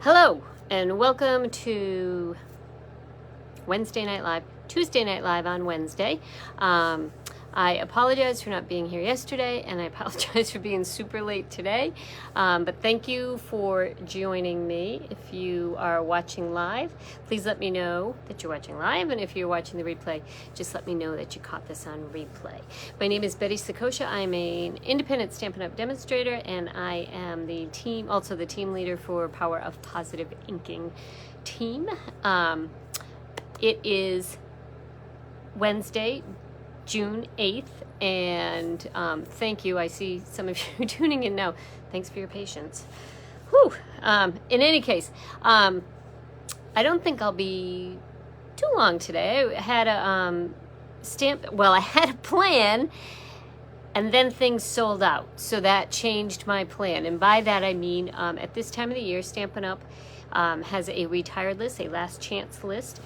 Hello, and welcome to Wednesday Night Live, Tuesday Night Live on Wednesday. I apologize for not being here yesterday, and I apologize for being super late today. But thank you for joining me. If you are watching live, please let me know that you're watching live, and if you're watching the replay, just let me know that you caught this on replay. My name is Betty Sakosha. I'm an independent Stampin' Up! Demonstrator, and I am also the team leader for Power of Positive Inking team. It is Wednesday, June 8th, and thank you. I see some of you tuning in now. Thanks for your patience. Whew. In any case, I don't think I'll be too long today. I had a I had a plan, and then things sold out, so that changed my plan. And by that I mean, at this time of the year, Stampin' Up! Has a retired list, a last chance list,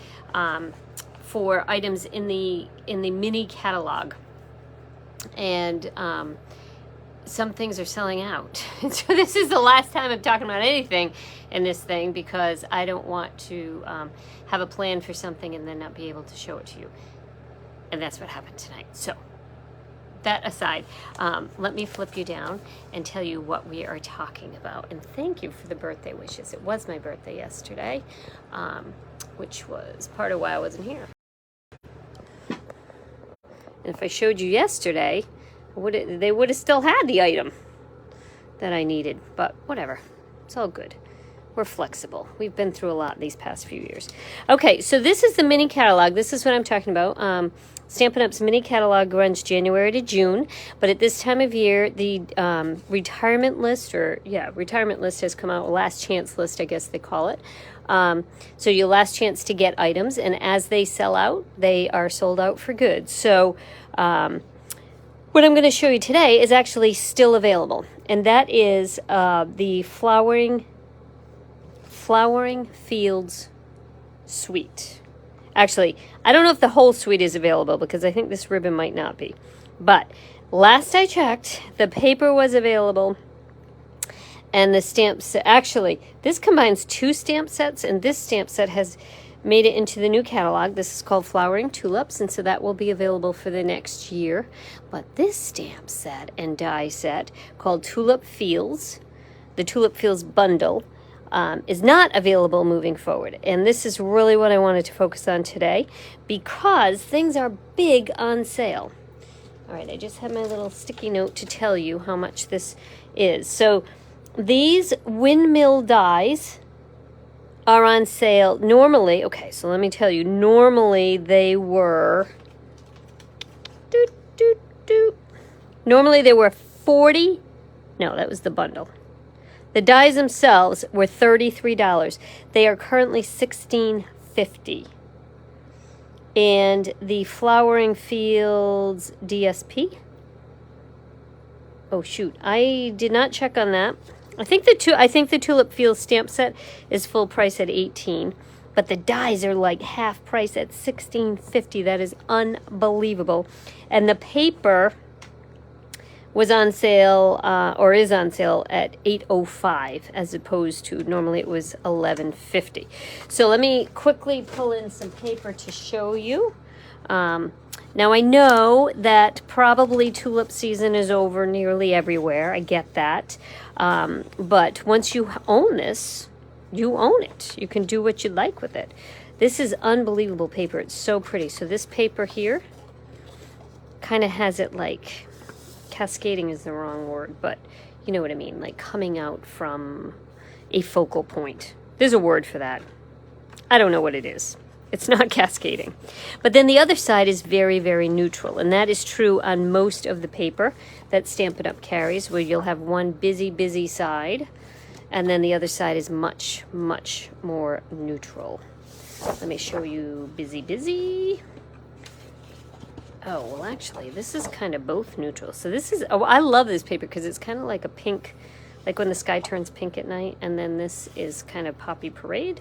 for items in the mini catalog, and some things are selling out. So this is the last time I'm talking about anything in this thing, because I don't want to have a plan for something and then not be able to show it to you, and that's what happened tonight. So that aside, let me flip you down and tell you what we are talking about. And thank you for the birthday wishes. It was my birthday yesterday, which was part of why I wasn't here. And if I showed you yesterday, they would have still had the item that I needed. But whatever, it's all good. We're flexible. We've been through a lot these past few years. Okay, so this is the mini catalog. This is what I'm talking about. Stampin' Up's mini catalog runs January to June, but at this time of year, the retirement list has come out, a last chance list, I guess they call it. So your last chance to get items, and as they sell out, they are sold out for good. So what I'm going to show you today is actually still available, and that is the Flowering Fields suite. Actually, I don't know if the whole suite is available, because I think this ribbon might not be. But last I checked, the paper was available, and the stamps. Actually, this combines two stamp sets, and this stamp set has made it into the new catalog. This is called Flowering Tulips, and so that will be available for the next year. But this stamp set and die set, called Tulip Fields, the Tulip Fields bundle, is not available moving forward. And this is really what I wanted to focus on today, because things are big on sale. All right, I just have my little sticky note to tell you how much this is. So these windmill dies are on sale normally. Okay, so let me tell you, normally they were normally they were 40. No, that was the bundle. The dies themselves were $33. They are currently $16.50. And the Flowering Fields DSP. Oh shoot, I did not check on that. I think the Tulip Fields stamp set is full price at $18, but the dies are like half price at $16.50. That is unbelievable. And the paper was on sale, or is on sale, at $8.05, as opposed to normally it was $11.50. So let me quickly pull in some paper to show you. Now I know that probably tulip season is over nearly everywhere. I get that. But once you own this, you own it. You can do what you like with it. This is unbelievable paper. It's so pretty. So this paper here kind of has it like, cascading is the wrong word, but you know what I mean, like coming out from a focal point. There's a word for that. I don't know what it is. It's not cascading. But then the other side is very, very neutral, and that is true on most of the paper that Stampin' Up! Carries, where you'll have one busy, busy side, and then the other side is much, much more neutral. Let me show you busy, busy. Oh, well, actually, this is kind of both neutral. So this is, I love this paper because it's kind of like a pink, like when the sky turns pink at night. And then this is kind of Poppy Parade.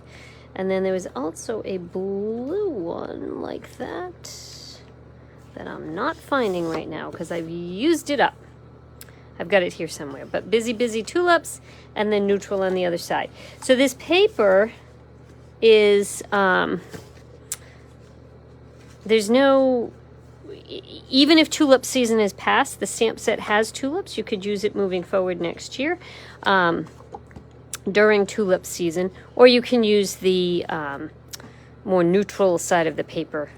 And then there was also a blue one like that I'm not finding right now because I've used it up. I've got it here somewhere. But Busy Busy tulips, and then neutral on the other side. So this paper is, there's no, even if tulip season is past, the stamp set has tulips. You could use it moving forward next year during tulip season, or you can use the more neutral side of the paper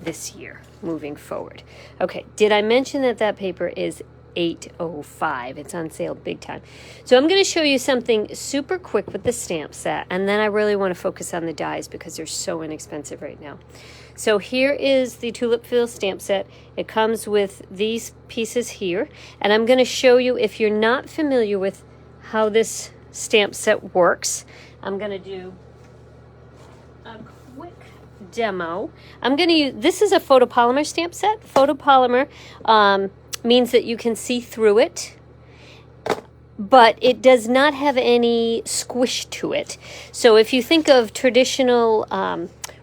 this year moving forward. Okay, did I mention that that paper is $8.05? It's on sale big time. So I'm going to show you something super quick with the stamp set, and then I really want to focus on the dies because they're so inexpensive right now. So here is the Tulip Field stamp set. It comes with these pieces here, and I'm going to show you, if you're not familiar with how this stamp set works, I'm going to do a quick demo. I'm going to use, this is a photopolymer stamp set. Photopolymer means that you can see through it, but it does not have any squish to it. So if you think of traditional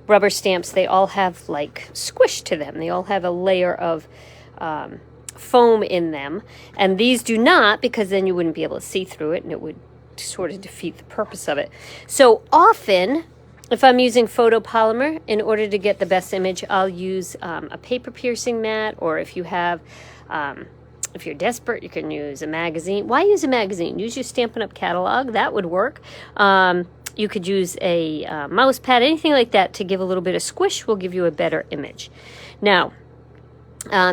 rubber stamps, they all have like squish to them. They all have a layer of foam in them, and these do not, because then you wouldn't be able to see through it and it would sort of defeat the purpose of it. So often, if I'm using photopolymer, in order to get the best image, I'll use a paper piercing mat, or if you have, if you're desperate, you can use a magazine. Why use a magazine? Use your Stampin' Up! Catalog. That would work. You could use a mouse pad, anything like that to give a little bit of squish will give you a better image. Now,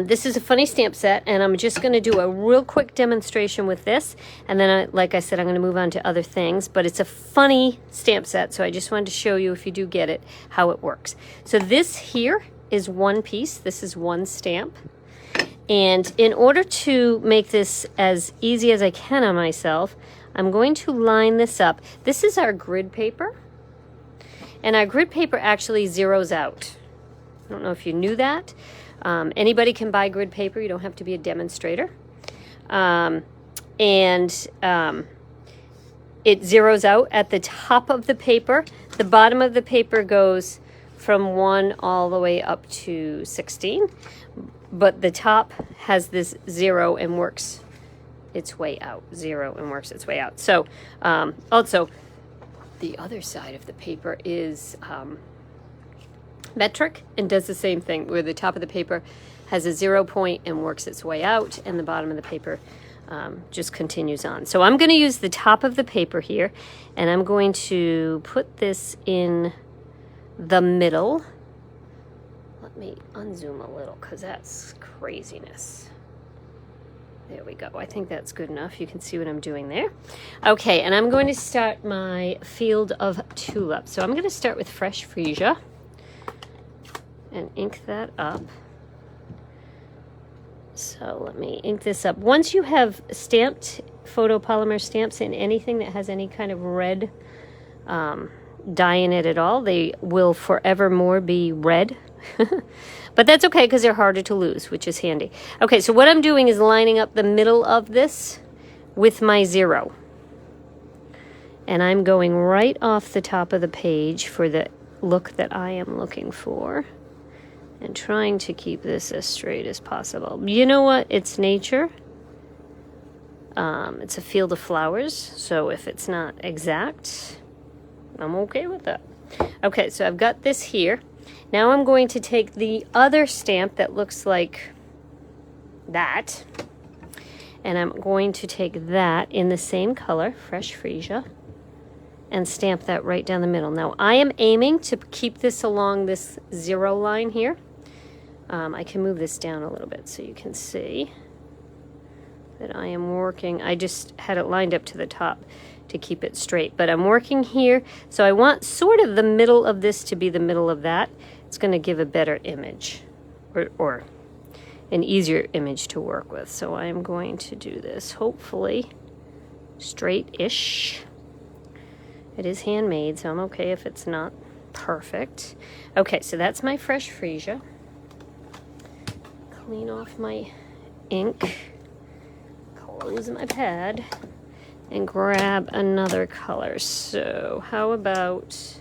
this is a funny stamp set, and I'm just going to do a real quick demonstration with this, and then, like I said, I'm going to move on to other things, but it's a funny stamp set, so I just wanted to show you, if you do get it, how it works. So this here is one piece. This is one stamp, and in order to make this as easy as I can on myself, I'm going to line this up. This is our grid paper, and our grid paper actually zeroes out. I don't know if you knew that. Anybody can buy grid paper. You don't have to be a demonstrator. It zeroes out at the top of the paper. The bottom of the paper goes from 1 all the way up to 16. But the top has this 0 and works its way out. 0 and works its way out. So also, the other side of the paper is metric and does the same thing, where the top of the paper has a 0 point and works its way out, and the bottom of the paper just continues on. So I'm going to use the top of the paper here, and I'm going to put this in the middle. Let me unzoom a little because that's craziness. There we go. I think that's good enough. You can see what I'm doing there. Okay, and I'm going to start my field of tulips. So I'm going to start with fresh freesia and ink that up. So let me ink this up. Once you have stamped photopolymer stamps in anything that has any kind of red dye in it at all, they will forevermore be red. But that's okay because they're harder to lose, which is handy. Okay, so what I'm doing is lining up the middle of this with my 0. And I'm going right off the top of the page for the look that I am looking for, and trying to keep this as straight as possible. You know what? It's nature. It's a field of flowers, so if it's not exact, I'm okay with that. Okay, so I've got this here. Now I'm going to take the other stamp that looks like that, and I'm going to take that in the same color, fresh freesia, and stamp that right down the middle. Now I am aiming to keep this along this 0 line here. I can move this down a little bit so you can see that I am working. I just had it lined up to the top to keep it straight, but I'm working here. So I want sort of the middle of this to be the middle of that. It's going to give a better image, or an easier image to work with. So I'm going to do this, hopefully straight-ish. It is handmade, so I'm okay if it's not perfect. Okay, so that's my fresh freesia. Clean off my ink, close my pad, and grab another color. So how about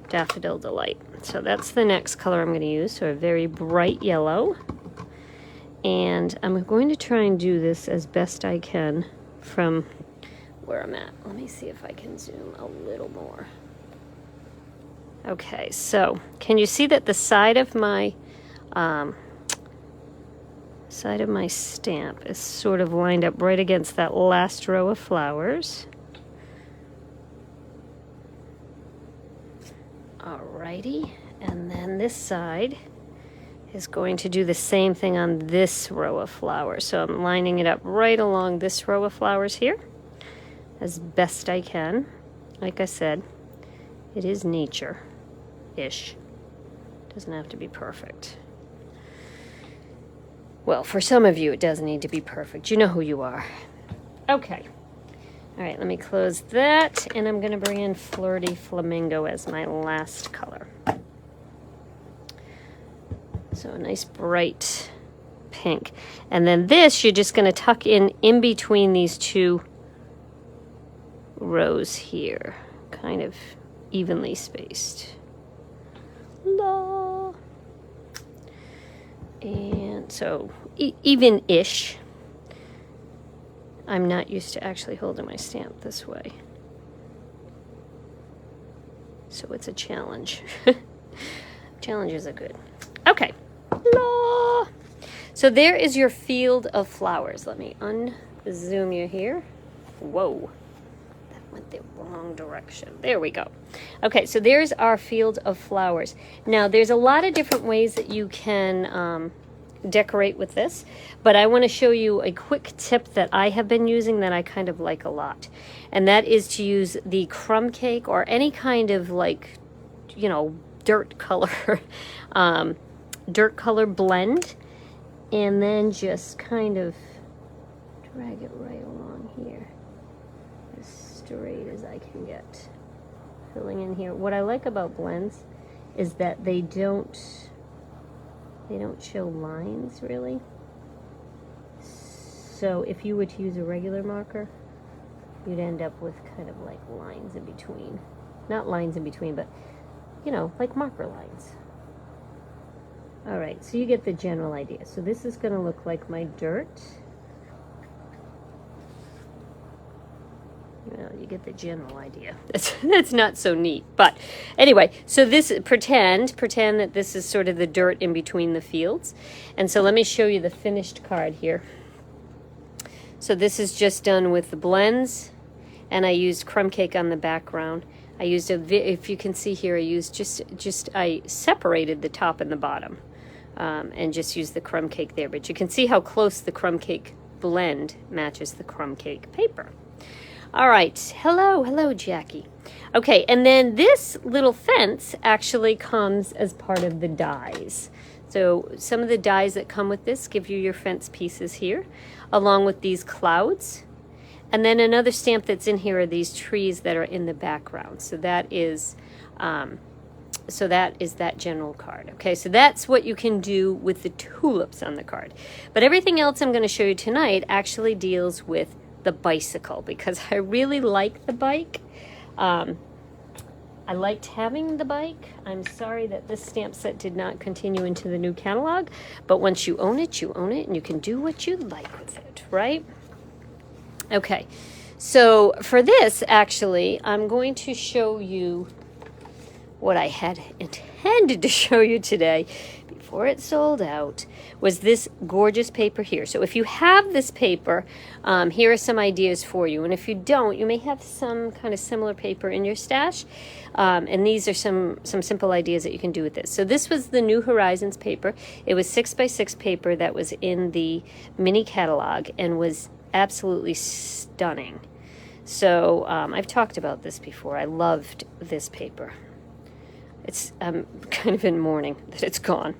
Daffodil Delight? So that's the next color I'm going to use, so a very bright yellow. And I'm going to try and do this as best I can from where I'm at. Let me see if I can zoom a little more. Okay, so can you see that the side of my stamp is sort of lined up right against that last row of flowers? Alrighty, and then this side is going to do the same thing on this row of flowers. So I'm lining it up right along this row of flowers here as best I can. Like I said, it is nature-ish. Doesn't have to be perfect. Well, for some of you, it does need to be perfect. You know who you are. Okay. All right, let me close that, and I'm going to bring in Flirty Flamingo as my last color. So a nice bright pink. And then this, you're just going to tuck in between these two rows here, kind of evenly spaced. La. And so even-ish. I'm not used to actually holding my stamp this way, so it's a challenge. Challenges are good. Okay. La. So there is your field of flowers. Let me unzoom you here. Whoa. That went the wrong direction. There we go. Okay, so there's our field of flowers. Now, there's a lot of different ways that you can decorate with this, but I want to show you a quick tip that I have been using that I kind of like a lot, and that is to use the crumb cake or any kind of, like, you know, dirt color blend, and then just kind of drag it right along here as straight as I can get, filling in here. What I like about blends is that they don't show lines, really. So if you were to use a regular marker, you'd end up with kind of like lines in between. Not lines in between, but, you know, like marker lines. All right, so you get the general idea. So this is going to look like my dirt. Well, you get the general idea. That's not so neat. But anyway, so this, pretend that this is sort of the dirt in between the fields. And so let me show you the finished card here. So this is just done with the blends, and I used crumb cake on the background. I used if you can see here, I used I separated the top and the bottom, and just used the crumb cake there. But you can see how close the crumb cake blend matches the crumb cake paper. All right, hello, Jackie. Okay, and then this little fence actually comes as part of the dies. So some of the dies that come with this give you your fence pieces here, along with these clouds. And then another stamp that's in here are these trees that are in the background. So that is that general card. Okay, so that's what you can do with the tulips on the card. But everything else I'm going to show you tonight actually deals with the bicycle, because I really like the bike. I liked having the bike. I'm sorry that this stamp set did not continue into the new catalog, but once you own it, and you can do what you like with it, right? Okay, so for this, actually, I'm going to show you what I had intended to show you today before it sold out, was this gorgeous paper here. So if you have this paper, here are some ideas for you. And if you don't, you may have some kind of similar paper in your stash. And these are some simple ideas that you can do with this. So this was the New Horizons paper. It was 6x6 paper that was in the mini catalog and was absolutely stunning. So I've talked about this before. I loved this paper. I'm kind of in mourning that it's gone.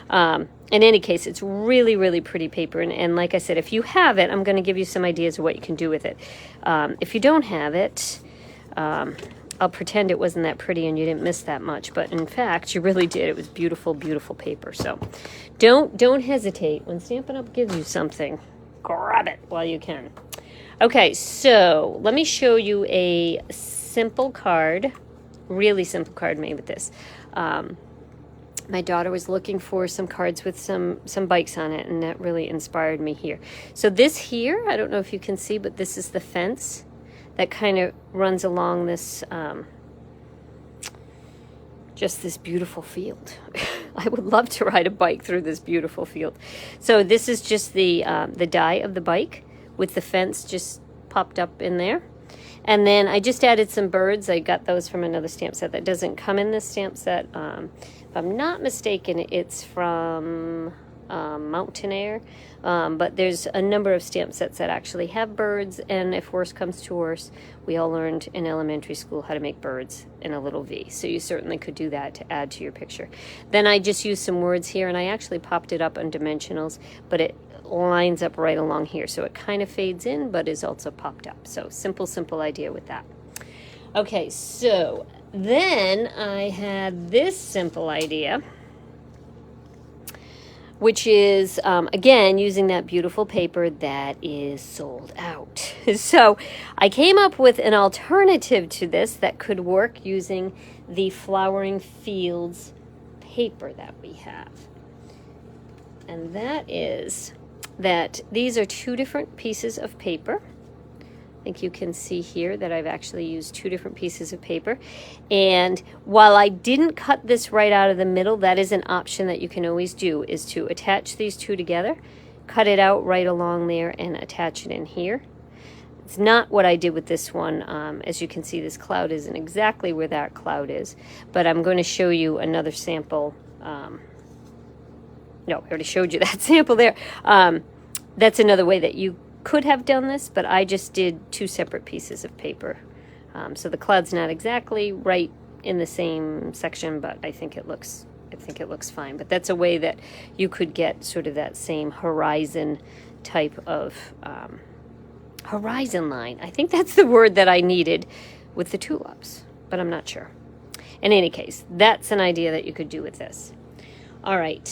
In any case, it's really, really pretty paper. And like I said, if you have it, I'm going to give you some ideas of what you can do with it. If you don't have it, I'll pretend it wasn't that pretty and you didn't miss that much. But in fact, you really did. It was beautiful, beautiful paper. So don't hesitate. When Stampin' Up! Gives you something, grab it while you can. Okay, so let me show you a simple card. Really simple card made with this. my daughter was looking for some cards with some bikes on it, and that really inspired me here. So this here, I don't know if you can see, but this is the fence that kind of runs along this, just this beautiful field. I would love to ride a bike through this beautiful field. So this is just the die of the bike with the fence just popped up in there. And then I just added some birds. I got those from another stamp set that doesn't come in this stamp set. If I'm not mistaken, it's from Mountain Air. But there's a number of stamp sets that actually have birds. And if worse comes to worse, we all learned in elementary school how to make birds in a little V. So you certainly could do that to add to your picture. Then I just used some words here, and I actually popped it up on dimensionals, but it lines up right along here. So it kind of fades in, but is also popped up. So simple idea with that. Okay, so then I had this simple idea, which is, again, using that beautiful paper that is sold out. So I came up with an alternative to this that could work using the Flowering Fields paper that we have. And that is that these are two different pieces of paper. I think you can see here that I've actually used two different pieces of paper. And while I didn't cut this right out of the middle, that is an option that you can always do, is to attach these two together, cut it out right along there, and attach it in here. It's not what I did with this one. As you can see, this cloud isn't exactly where that cloud is, but I'm going to show you another sample. No, I already showed you that sample there. That's another way that you could have done this, but I just did two separate pieces of paper. So the cloud's not exactly right in the same section, but I think it looks fine. But that's a way that you could get sort of that same horizon type of horizon line. I think that's the word that I needed with the tulips, but I'm not sure. In any case, that's an idea that you could do with this. All right,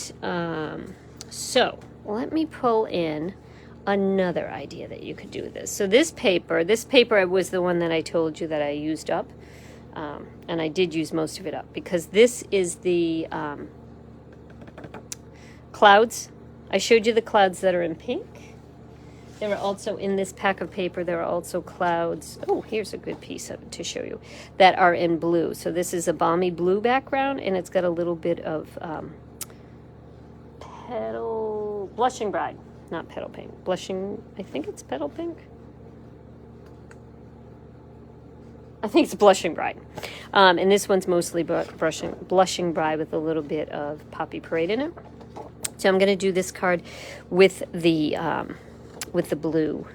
so let me pull in another idea that you could do with this. So this paper was the one that I told you that I used up, and I did use most of it up, because this is the clouds. I showed you the clouds that are in pink. There are also, in this pack of paper, there are also clouds. Oh, here's a good piece of it to show you, that are in blue. So this is a balmy blue background, and it's got a little bit of blushing bride, not petal pink, blushing, I think it's petal pink. I think it's blushing bride. And this one's mostly blushing bride with a little bit of poppy parade in it. So I'm going to do this card with the blue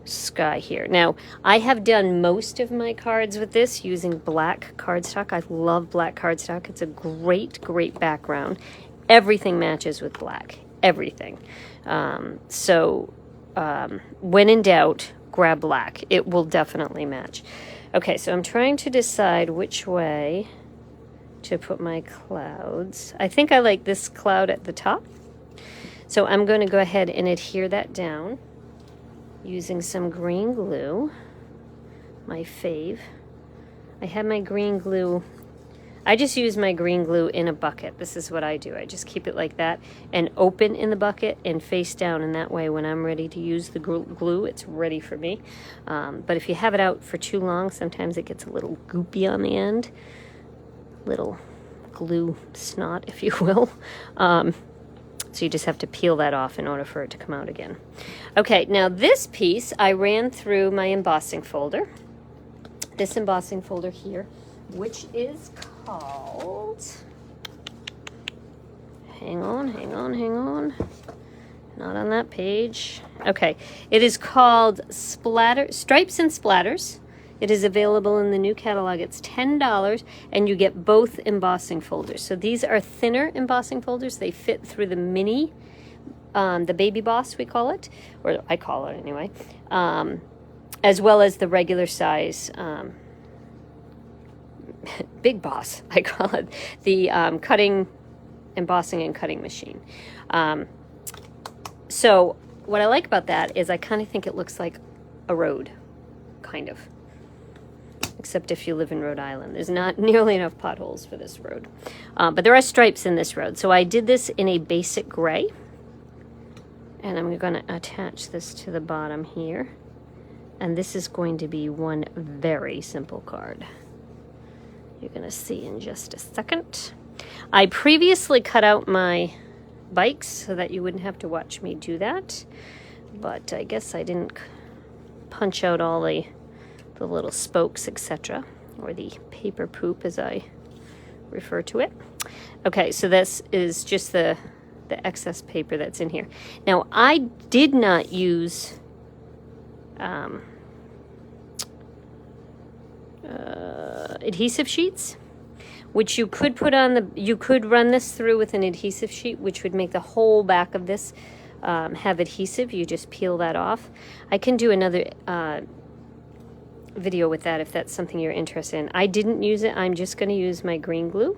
sky here. Now, I have done most of my cards with this using black cardstock. I love black cardstock. It's a great background. Everything matches with black. Everything. So when in doubt, grab black. It will definitely match. Okay, so I'm trying to decide which way to put my clouds. I think I like this cloud at the top. So I'm going to go ahead and adhere that down using some green glue, my fave. I have my green glue. I just use my green glue in a bucket. This is what I do. I just keep it like that and open in the bucket and face down, and that way when I'm ready to use the glue, it's ready for me. But if you have it out for too long, sometimes it gets a little goopy on the end. Little glue snot, if you will. So you just have to peel that off in order for it to come out again. Okay, now this piece I ran through my embossing folder. This embossing folder here, which is called, hang on, not on that page. Okay, it is called Stripes and Splatters. It is available in the new catalog. It's $10, and you get both embossing folders. So these are thinner embossing folders. They fit through the mini, the baby boss, we call it, or I call it anyway, as well as the regular size big boss, I call it, the embossing and cutting machine. So what I like about that is I kind of think it looks like a road, kind of. except if you live in Rhode Island. There's not nearly enough potholes for this road. But there are stripes in this road. So I did this in a basic gray. And I'm going to attach this to the bottom here. And this is going to be one very simple card. You're going to see in just a second. I previously cut out my bikes so that you wouldn't have to watch me do that. But I guess I didn't punch out all the little spokes, etc. Or the paper poop, as I refer to it. Okay, so this is just the excess paper that's in here. Now, I did not use adhesive sheets, which you could put on you could run this through with an adhesive sheet, which would make the whole back of this have adhesive. You just peel that off. I can do another video with that if that's something you're interested in. I didn't use it. I'm just going to use my green glue.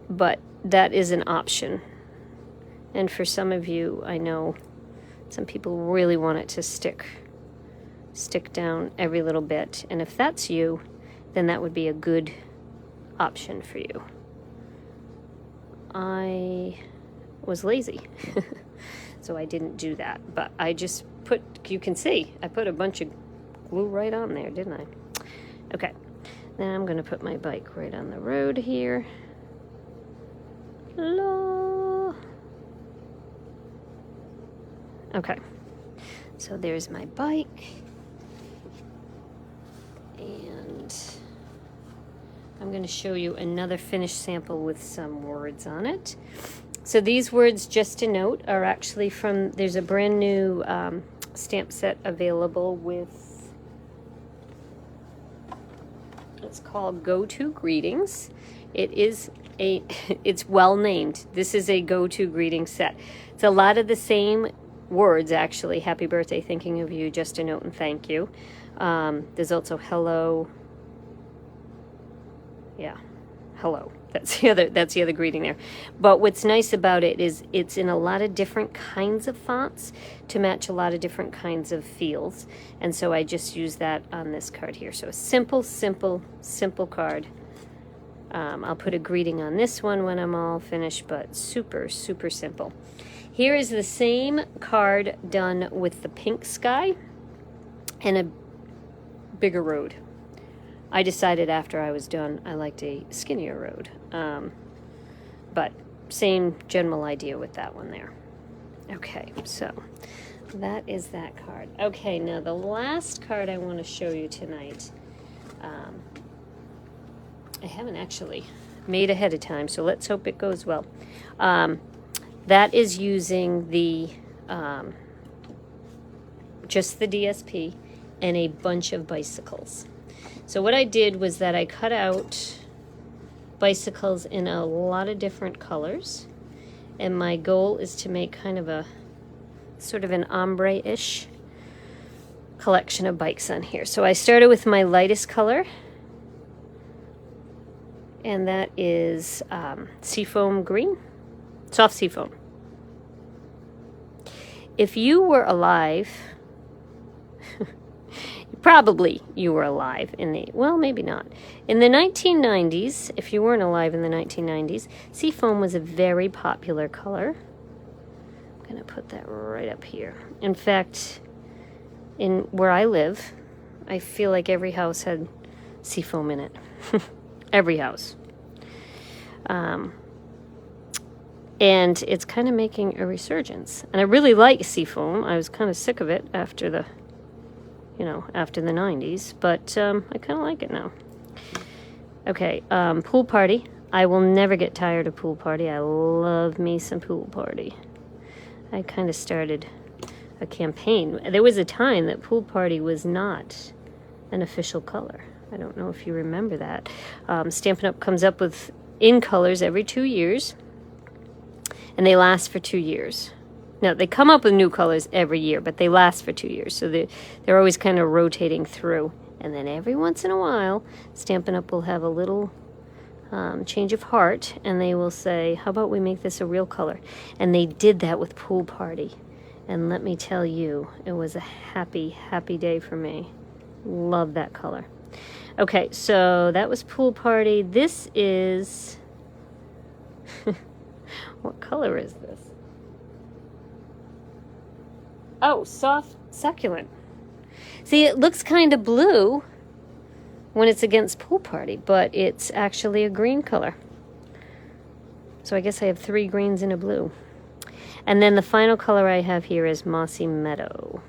But that is an option. And for some of you, I know some people really want it to stick down every little bit. And if that's you, then that would be a good option for you. I was lazy, so I didn't do that. But I just you can see, I put a bunch of glue right on there, didn't I? Okay, then I'm going to put my bike right on the road here. Hello. Okay, so there's my bike. And I'm going to show you another finished sample with some words on it. So these words, just to note, are actually from, there's a brand new stamp set available with, it's called Go-To Greetings. It's well named. This is a Go-To Greeting set. It's a lot of the same words, actually. Happy birthday, thinking of you, just a note, and thank you. There's also hello. Yeah, hello. That's the other greeting there. But what's nice about it is it's in a lot of different kinds of fonts to match a lot of different kinds of feels. And so I just use that on this card here. So a simple, simple, simple card. I'll put a greeting on this one when I'm all finished, but super, super simple. Here is the same card done with the pink sky and a bigger road. I decided after I was done I liked a skinnier road. But same general idea with that one there. Okay, so that is that card. Okay, now the last card I want to show you tonight, I haven't actually made ahead of time, so let's hope it goes well. That is using the just the DSP and a bunch of bicycles. So what I did was that I cut out bicycles in a lot of different colors, and my goal is to make kind of a sort of an ombre-ish collection of bikes on here. So I started with my lightest color, and that is seafoam green, soft seafoam. If you were alive, probably you were alive well, maybe not. In the 1990s, if you weren't alive in the 1990s, seafoam was a very popular color. I'm going to put that right up here. In fact, in where I live, I feel like every house had seafoam in it. Every house. And it's kind of making a resurgence. And I really like seafoam. I was kind of sick of it after the 90s, but I kind of like it now. Okay, pool party. I will never get tired of pool party. I love me some pool party. I kind of started a campaign. There was a time that pool party was not an official color. I don't know if you remember that. Stampin' Up! Comes up with in colors every 2 years, and they last for 2 years. Now, they come up with new colors every year, but they last for 2 years, so they're always kind of rotating through. And then every once in a while, Stampin' Up! Will have a little change of heart, and they will say, how about we make this a real color? And they did that with Pool Party. And let me tell you, it was a happy, happy day for me. Love that color. Okay, so that was Pool Party. This is... what color is this? Oh, Soft Succulent. See, it looks kind of blue when it's against Pool Party, but it's actually a green color. So I guess I have 3 greens and a blue. And then the final color I have here is Mossy Meadow,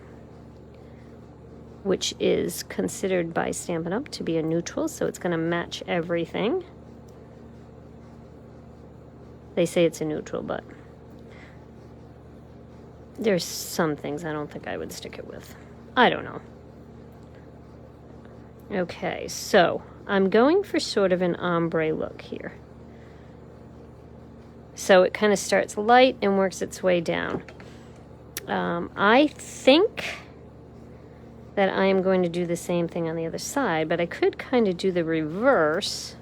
which is considered by Stampin' Up! To be a neutral, so it's going to match everything. They say it's a neutral, but there's some things I don't think I would stick it with. I don't know. Okay, so I'm going for sort of an ombre look here. So it kind of starts light and works its way down. I think that I am going to do the same thing on the other side, but I could kind of do the reverse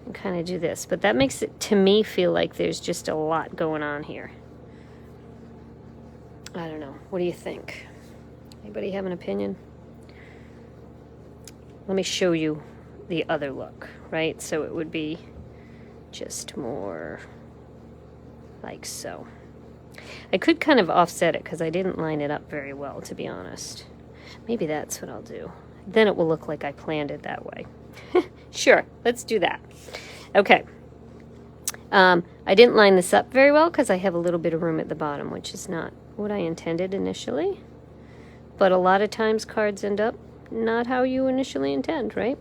and kind of do this. But that makes it, to me, feel like there's just a lot going on here. I don't know. What do you think? Anybody have an opinion? Let me show you the other look, right? So it would be just more like so. I could kind of offset it because I didn't line it up very well, to be honest. Maybe that's what I'll do. Then it will look like I planned it that way. Sure, let's do that. Okay. I didn't line this up very well because I have a little bit of room at the bottom, which is not what I intended initially. But a lot of times cards end up not how you initially intend, right?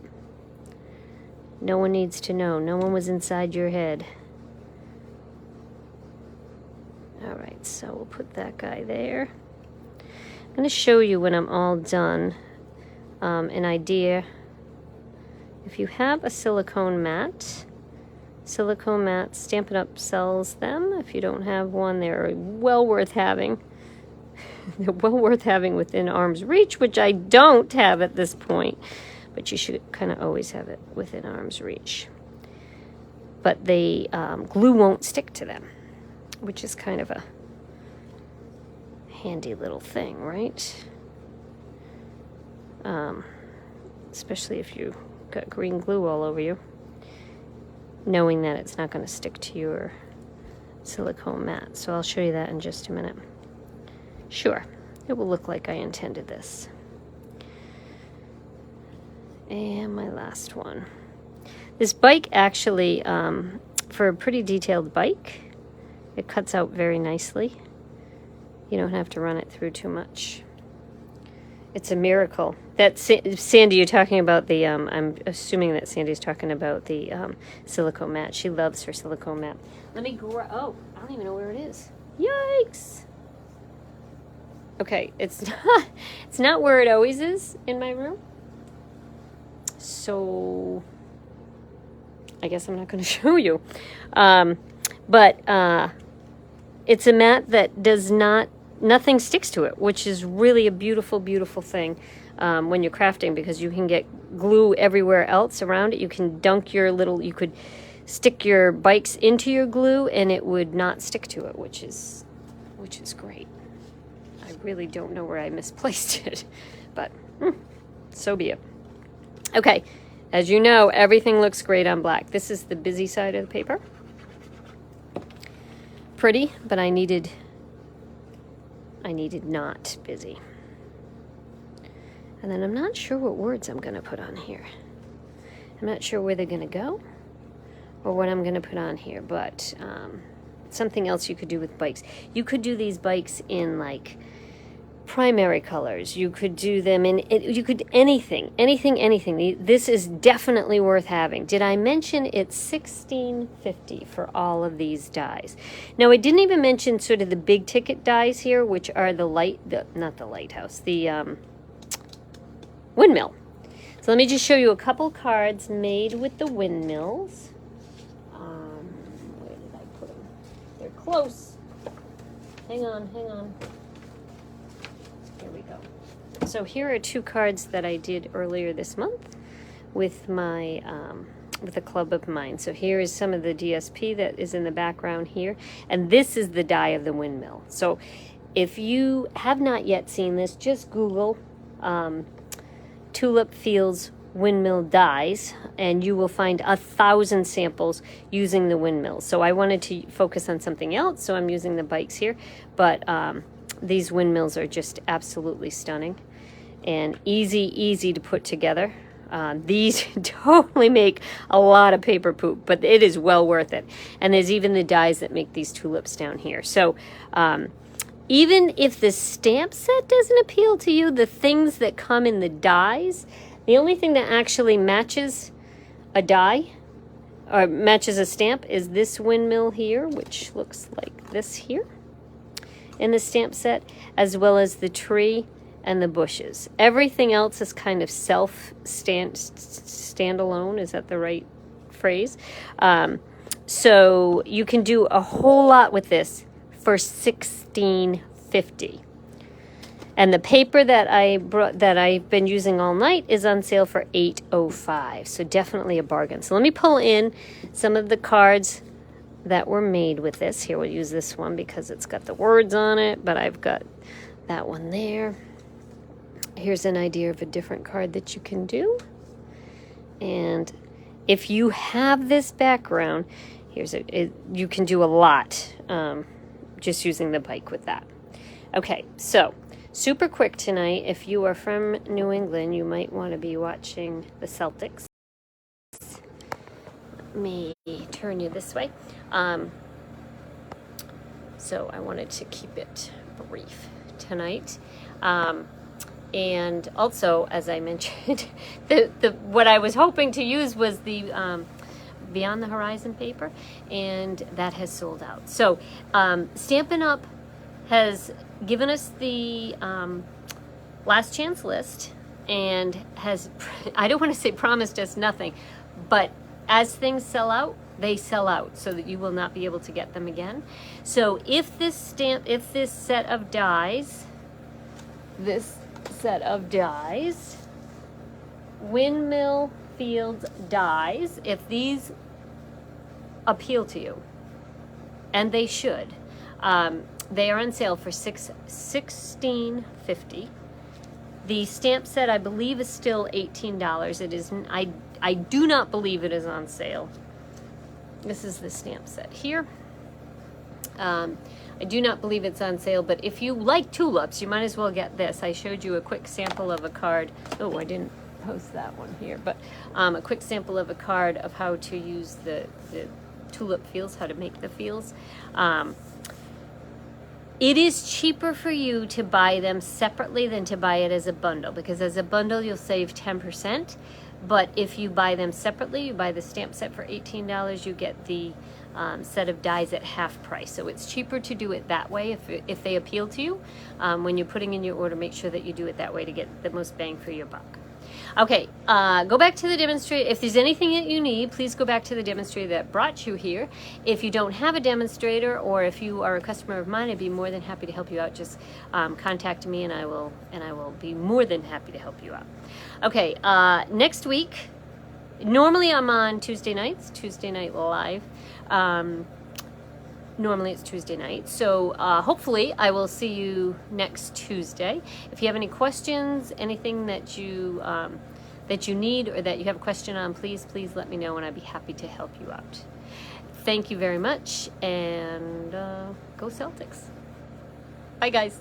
No one needs to know. No one was inside your head. All right, so we'll put that guy there. I'm going to show you when I'm all done an idea. If you have a silicone mat, Stampin' Up! Sells them. If you don't have one, they're well worth having. They're well worth having within arm's reach, which I don't have at this point. But you should kind of always have it within arm's reach. But the glue won't stick to them, which is kind of a handy little thing, right? Especially if you got green glue all over you, knowing that it's not going to stick to your silicone mat. So I'll show you that in just a minute. Sure, it will look like I intended this. And my last one. This bike actually, for a pretty detailed bike, it cuts out very nicely. You don't have to run it through too much. It's a miracle. That Sandy, you're talking about the, I'm assuming that Sandy's talking about the silicone mat. She loves her silicone mat. Let me oh, I don't even know where it is. Yikes. Okay, it's not where it always is in my room. So I guess I'm not going to show you. But it's a mat that does not, nothing sticks to it, which is really a beautiful, beautiful thing when you're crafting, because you can get glue everywhere else around it. You can dunk your little, you could stick your bikes into your glue and it would not stick to it, which is great. I really don't know where I misplaced it, but so be it. Okay, as you know, everything looks great on black. This is the busy side of the paper. Pretty, but I needed not busy. And then I'm not sure what words I'm going to put on here. I'm not sure where they're going to go or what I'm going to put on here, but something else you could do with bikes. You could do these bikes in like primary colors. You could do them in, you could anything. This is definitely worth having. Did I mention it's $16.50 for all of these dies? Now, I didn't even mention sort of the big ticket dies here, which are not the lighthouse, the windmill. So let me just show you a couple cards made with the windmills. Where did I put them? They're close. Hang on. Here we go. So here are 2 cards that I did earlier this month with my with a club of mine. So here is some of the DSP that is in the background here, and this is the die of the windmill. So if you have not yet seen this, just Google Tulip Fields Windmill Dies, and you will find 1,000 samples using the windmills. So I wanted to focus on something else, so I'm using the bikes here. But these windmills are just absolutely stunning and easy to put together. These totally make a lot of paper poop, but it is well worth it. And there's even the dies that make these tulips down here. So even if the stamp set doesn't appeal to you, the things that come in the dies, the only thing that actually matches a die or matches a stamp is this windmill here, which looks like this here in the stamp set, as well as the tree and the bushes. Everything else is kind of standalone. Is that the right phrase? So you can do a whole lot with this for $16.50. And the paper that I've been using all night is on sale for $8.05. So definitely a bargain. So let me pull in some of the cards that were made with this. Here, we'll use this one because it's got the words on it, but I've got that one there. Here's an idea of a different card that you can do. And if you have this background, you can do a lot just using the bike with that. Okay, so super quick tonight. If you are from New England, you might want to be watching the Celtics. Let me turn you this way. So I wanted to keep it brief tonight. And also, as I mentioned, what I was hoping to use was the Beyond the Horizon paper, and that has sold out. So Stampin' Up! Has given us the last chance list and has, I don't want to say promised us nothing, but as things sell out, they sell out so that you will not be able to get them again. So if this set of dies, Windmill Field Dies, if these appeal to you, and they should, they are on sale for $16.50. The stamp set, I believe, is still $18. It is. I do not believe it is on sale. This is the stamp set here. I do not believe it's on sale, but if you like tulips, you might as well get this. I showed you a quick sample of a card. Oh, I didn't post that one here, but a quick sample of a card of how to use the tulip fields, how to make the fields. It is cheaper for you to buy them separately than to buy it as a bundle, because as a bundle you'll save 10%, but if you buy them separately, you buy the stamp set for $18, you get the set of dies at half price. So it's cheaper to do it that way if they appeal to you. When you're putting in your order, make sure that you do it that way to get the most bang for your buck. Okay, go back to the demonstrator. If there's anything that you need, please go back to the demonstrator that brought you here. If you don't have a demonstrator, or if you are a customer of mine, I'd be more than happy to help you out. Just contact me, and I will be more than happy to help you out. Okay, next week, normally I'm on Tuesday nights, Tuesday Night Live. Normally it's Tuesday night, so hopefully I will see you next Tuesday. If you have any questions, anything that you need or that you have a question on, please let me know, and I'd be happy to help you out. Thank you very much, and go Celtics. Bye, guys.